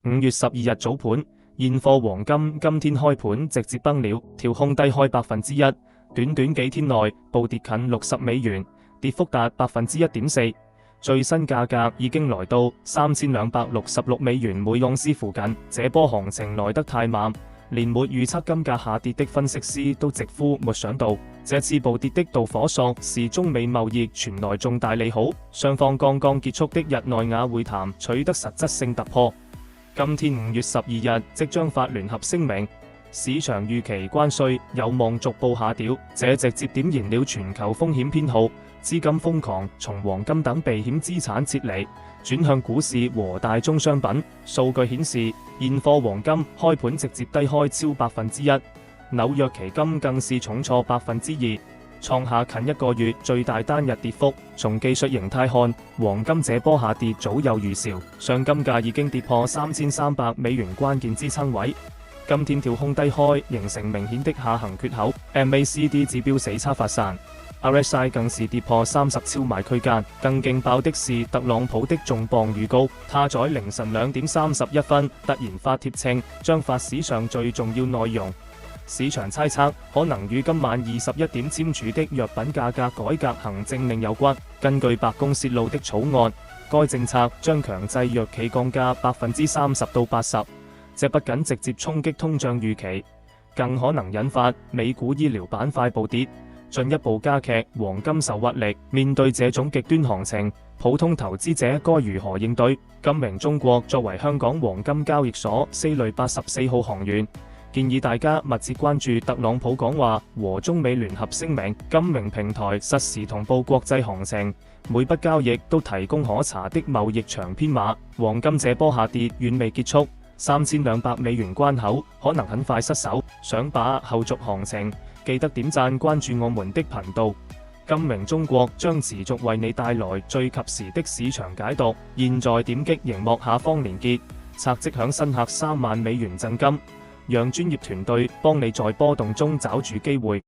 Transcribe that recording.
5月12日早盤，現貨黃金今天開盤直接崩了，調控低開1%，短短幾天內暴跌近60美元，跌幅達1.4%，最新價格已經來到3266美元每盎司附近。這波行情來得太慢，連沒預測金價下跌的分析師都直呼沒想到，這次暴跌的導火索是中美貿易傳來重大利好，雙方剛剛結束的日內瓦會談取得實質性突破。今天5月12日即將發聯合聲明，市場預期關稅有望逐步下調，這直接點燃了全球風險偏好，資金瘋狂從黃金等避險資產撤離，轉向股市和大宗商品。數據顯示，現貨黃金開盤直接低開超1%，紐約期金更是重挫2%，創下近一個月最大單日跌幅。從技術形態看，黃金這波下跌早有預兆，上金價已經跌破3300美元關鍵支撐位。今天調控低開，形成明顯的下行缺口。MACD 指標死叉發散 ，RSI 更是跌破30超賣區間。更勁爆的是特朗普的重磅預告，他在凌晨2點31分突然發帖稱將發史上最重要內容。市場猜測可能與今晚21點簽署的藥品價格改革行政令有關。根據白宮泄露的草案，該政策將強制藥企降價30%到80%，這不僅直接衝擊通脹預期，更可能引發美股醫療板塊暴跌，進一步加劇黃金受壓力。面對這種極端行情，普通投資者該如何應對？金明中國作為香港黃金交易所 C 類84號行員，建議大家密切關注特朗普講話和中美聯合聲明。金明平台實時同步國際行情，每筆交易都提供可查的貿易長編碼。黃金這波下跌遠未結束，3200美元關口可能很快失守。想把握後續行情，記得點讚關注我們的頻道。金明中國將持續為你帶來最及時的市場解讀。現在點擊熒幕下方連結，拆即享新客3萬美元贈金。讓專業團隊幫你在波動中找住機會。